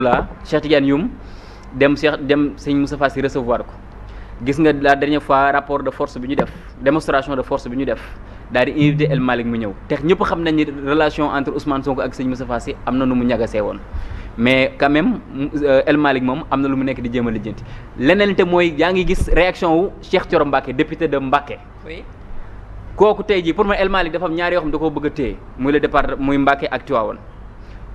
là Cheikh Tidiane Youm dem sëñ Moustapha Sy recevoir ko gis nga la dernière fois rapport de force bi ñu def démonstration de force bi ñu def daal di invité El Malick mu ñëw te ñëpp xam nañ ni relation entre Ousmane Sonko ak sëñ Moustapha Sy am na nu mu ñagasee woon mais quand même El Malick moom am na lu mu nekk di jéem a lijjanti leneen te mooy yaa ngi gis réaction wu Cheikh Thioro Mbacké député de Mbacké. oui kooku tey jii pour man El Malick dafa am ñaar yoo xam da koo bëgg a téye muy le départ muy Mbacké ak Tivaouane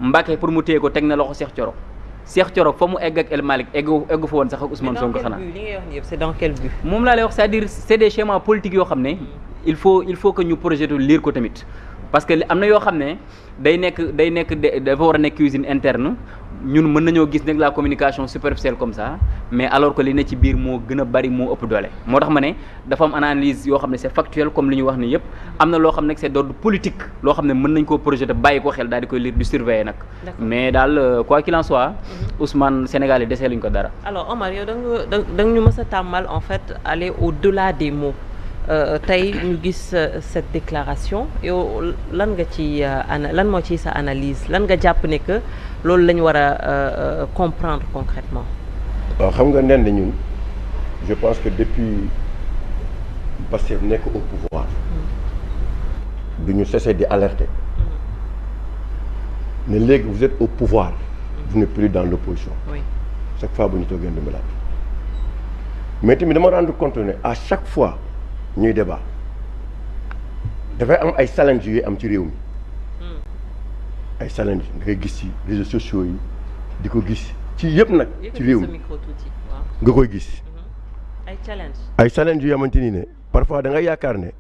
Mbacké pour mu téye ko teg na loxo Cheikh Thioro fa mu egg ak El Malick eggu fa woon sax ak Ousmane Sonko xanaa. li ngay wax nii yëpp c'est dans quel but. moom laa lay wax c'est-à-dire c'est des schémas politiques yoo xam ne il faut que ñu projeté lire ko tamit parce que am na yoo xam ne dafa war a nekk cuisine interne ñun mën nañoo gis nag la communication superficielle comme ça mais alors que li ne ci biir moo gën a bari moo ëpp doole moo tax ma ne dafa am analyse yoo xam ne c'est factuel comme li ñu wax ni yëpp am na loo xam ne c'est d'ordre politique loo xam ne mën nañ koo projeté bàyyi ko xel daal di koy lire du surveiller nag mais daal quoi qu'il en soit Ousmane Sénégal yi desee luñ ko dara. Alors Omar yow da nga ñu mës a tàmmal en fait aller au-delà des mots tey ñu gis cette déclaration yow lan nga ci lan moo ci sa analyse lan nga jàpp ne que loolu la ñu war a comprendre concrètement. waaw xam nga nen ñun je pense que depuis Pastef nekk au pouvoir du ñu cesser di alerter ne léegi vous êtes au pouvoir vous n'êtes plus dans l'opposition. Oui. Chaque fois bu ñu toogee di malaat mais tamit dama rendre compte ne à chaque fois ñuy débat dafay am ay challenge yu am ci réew mi ay challenge nga koy gis ci réseaux sociaux yi di ko gis ci yëpp nag ci réew mi nga koy gis ay challenge yu xamante ni ne parfois da nga yaakaar ne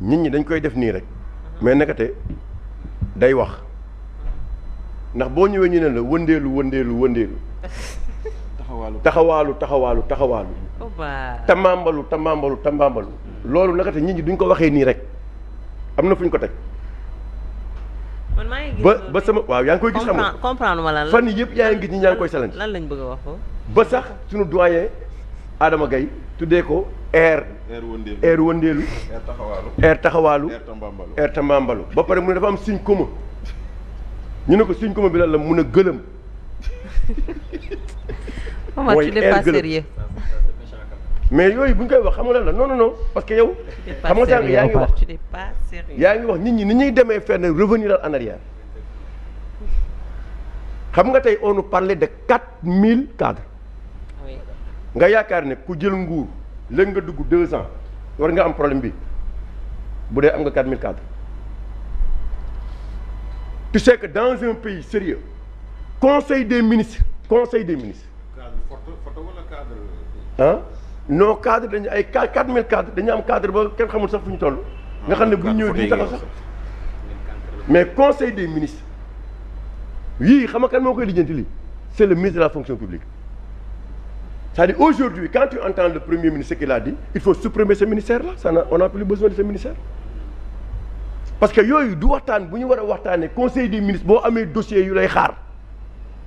nit ñi dañ koy def nii rek mais nekkate day wax ndax boo ñëwee ñu ne la wëndeelu taxawaalu tamambalu loolu naka te nit ñi duñ ko waxee nii rek am na fu ñu ko teg man maa ngi gis ba sama waaw yaa ngi koy gis xam nga comprendre ma lan fan yëpp yaa ngi gis ñi ñaa ngi koy challenge lan lañ bëgg a wax foofu ba sax suñu doyen Adama Gaye tuddee ko air wëndeelu air taxawaalu air tambambalu ba pare mu ne dafa am signe commun ñu ne ko signe commun bi lan la mun a gëlëm mooy tu n'es pas sérieux mais yooyu bu ñu koy wax xam nga lan la non parce que yow xam nga sànq yaa ngi wax tu n'es pas sérieux yaa ngi wax nit ñi ni ñuy demee fenn revenir en arrière xam nga tey on nous parlait de 4000 cadres oui nga yaakaar ne ku jël nguur léegi nga dugg 2 ans war nga am problème bi bu dee am nga 4000 cadres tu sais que dans un pays sérieux conseil des ministres cadre photo wala cadre ah non cadre dañu ay 4000 cadres dañu am cadre ba kenn xamul sax fu ñu toll nga xam ne bu ñu ñëwee duñu taxaw sax mais conseil des ministres yii xam nga kan moo koy lijjanti lii c'est le ministre de la fonction publique c'est-à-dire aujourd'hui quand tu entends le premier ministre qu'il a dit il faut supprimer ce ministère là on n'a plus besoin de ce ministère parce que yooyu du waxtaan bu ñu war a waxtaanee conseil des ministres boo amee dossier yu lay xaar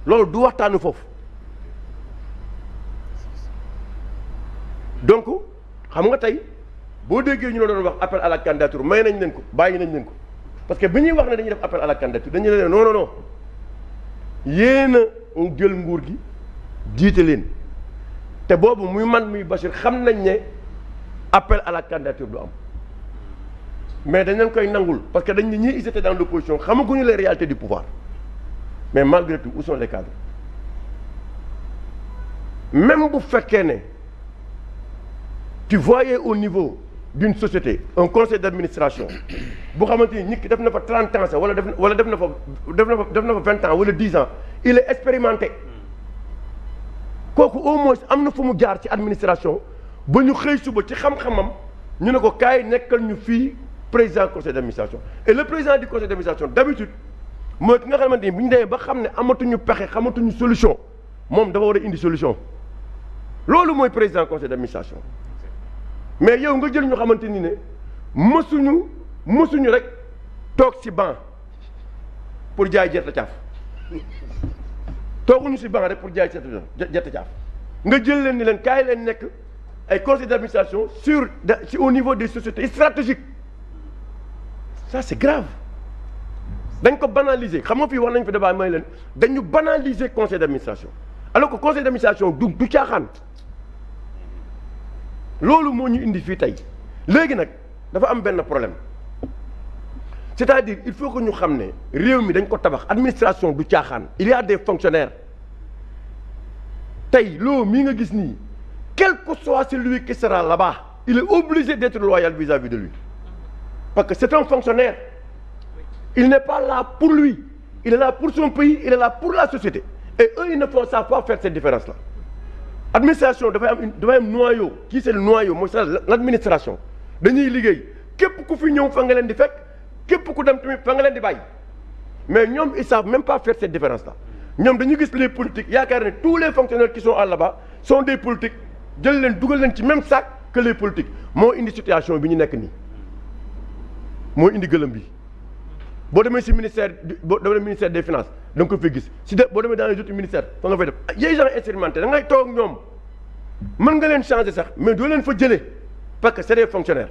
loolu du waxtaanu foofu donc xam nga tey boo déggee ñu la doon wax appel à la candidature may nañ leen ko bàyyi nañ leen ko parce que bi ñuy wax ne dañuy def appel à la candidature dañu leen non yéen a jël nguur gi jiite leen te boobu muy man muy Bachir xam nañ ne appel à la candidature du am mais dañ leen koy nangul parce que dañ ne ñii ils étaient dans l'opposition xamaguñu les réalités du pouvoir mais malgré tout où sont les cadres même bu fekkee ne tu voyais au niveau d'une société un conseil d'administration bu xamante ni nit ki def na fa 30 ans sax wala def na fa 20 ans wala 10 ans il est expérimenté kooku au moins am na fu mu jaar ci administration ba ñu xëy suba ci xam-xamam ñu ne ko kaay nekkal ñu fii président conseil d'administration et le président du conseil d'administration d'habitude mooy ki nga xamante ni bu ñu demee ba xam ne amatuñu pexe xamatuñu solution moom dafa war a indi solution loolu mooy président conseil d'administration mais yow nga jël ñu xamante ni ne mësuñu rek toog ci banc pour jaay gerte caaf tooguñu ci banc rek pour jaay gerte caaf nga jël leen ni leen kaay leen nekk ay conseil d'administration au niveau des sociétés stratégiques ça c'est grave dañ ko banaliser xam nga fii wax nañ fi débat may leen dañu banaliser conseil d'administration alors que conseil d'administration du caaxaan loolu moo ñu indi fii tey léegi nag dafa am benn problème c'est-à-dire il faut que ñu xam ne réew mi dañ ko tabax administration du caaxaan il y a des fonctionnaires tey loo mii nga gis nii quel que soit celui qui sera là-bas il est obligé d'être loyal vis-à-vis de lui parce que c'est un fonctionnaire il n'est pas là pour lui il est là pour son pays il est là pour la société et eux ils ne savent pas faire cette différence-là administration dafay am noyau kii c'est le noyau mooy c'est l'administration dañuy liggéey képp ku fi ñëw fa nga leen di fekk képp ku dem tamit fa nga leen di bàyyi mais ñoom ils savent même pas faire cette différence-là ñoom dañu gis les politiques yaakaar ne tous les fonctionnaires qui sont là-bas sont des politiques jël leen dugal leen ci même sac que les politiques moo indi situation bi ñu nekk nii moo indi gëlëm bi boo demee si ministère boo demee ministère des finances da nga ko fi gis si boo demee dans les autres ministères fa nga fay def yooyu gens expérimentés da ngay toog ak ñoom mën nga leen changer sax mais doo leen fa jëlee parce que c'est des fonctionnaires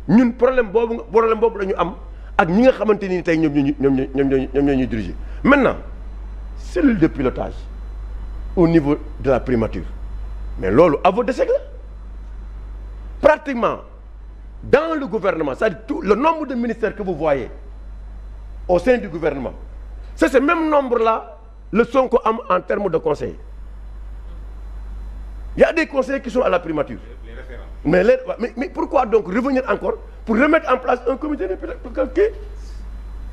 ñun problème boobu la ñu am ak ñi nga xamante ni tey ñoom ñuy diriger maintenant cellule de pilotage au niveau de la primature mais loolu aveu d'échec la pratiquement dans le gouvernement c'est-à-dire tout le nombre de ministères que vous voyez au sein du gouvernement c'est ce même nombre-là le Sonko am en termes de conseillers il y a des conseillers qui sont à la primature mais pourquoi donc revenir encore pour remettre en place un comité de pilotage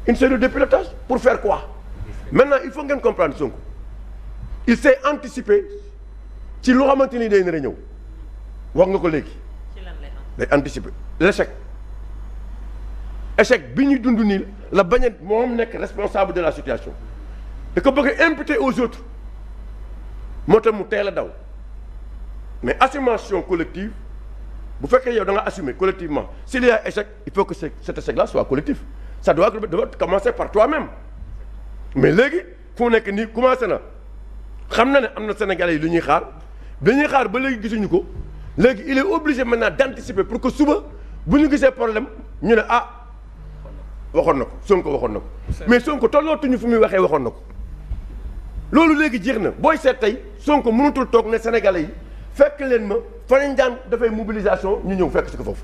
une cellule de pilotage pour faire quoi maintenant il faut ngeen comprendre Sonko il s'est anticipé ci loo xamante ni day nar a ñëw wax nga ko léegi day anticiper l'échec bi ñuy dund nii la bañ a moom nekk responsable de la situation da ko bëgg a imputer aux autres moo tax mu teel a daw mais assumation collective bu fekkee yow da nga assumer collectivement s'il y a échec il faut que cet échec-là soit collectif ça doit commencer par toi-même mais léegi fu nekk nii commencé na xam na ne am na Sénégalais yi lu ñuy xaar dañuy xaar ba léegi gisuñu ko léegi il est obligé maintenant d'anticiper pour que suba bu ñu gisee problème ñu ne waxoon na ko Sonko waxoon na ko mais Sonko tollootuñu fu muy waxee waxoon na ko loolu léegi jeex na booy seet tey Sonko mënatul toog ne Sénégalais yi fekk leen ma fa lañ daan dafay mobilisation ñu ñëw fekk si ko foofu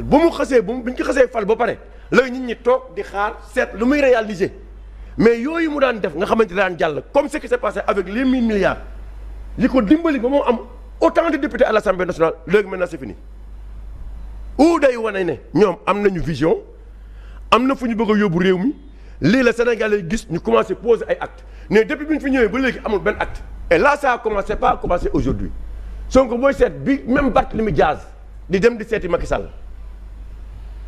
bu ñu ko xasee fal ba pare léegi nit ñi toog di xaar seet lu muy réaliser mais yooyu mu daan def nga xamante ne daan jàll comme ce qui s'est passé avec les 1000 milliards yi ko dimbali ba moo am autant de députés à l'Assemblée nationale léegi maintenant c'est fini ou day wane ne ñoom am nañu vision am na fu ñu bëgg a yóbbu réew mi lii la Sénégalais gis ñu commencé poser ay actes mais depuis bi ñu fi ñëwee ba léegi amul benn acte et là ça a commencé pas à commencer aujourd'hui Sonko booy seet bi même Barthélémy Diaz di dem di seeti Macky Sall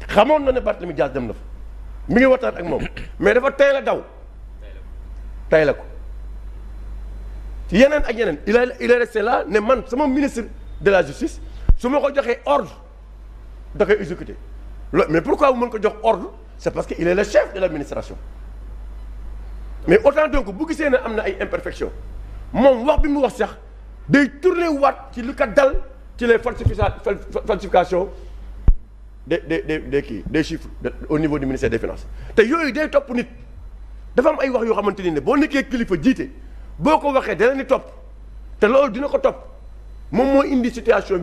xamoon na ne Barthélémy Diaz dem na fa mi ngi waxtaan ak moom mais dafa teel a daw tey la ko ci yeneen ak yeneen il est resté là ne man sama ministre de la justice su ma ko joxee ordre da koy exécuter mais pourquoi bu mën ko jox ordre c'est parce que il est le chef de l'administration mais autant donc bu gisee ne am na ay imperfections moom wax bi mu wax sax day tourner waat ci lu ko dal ci les falsifications des chiffres au niveau du ministère des finances te yooyu day topp nit dafa am ay wax yoo xamante ne boo nekkee kilifa jiite boo ko waxee dana ni topp te loolu dina ko topp moom moo indi situation bi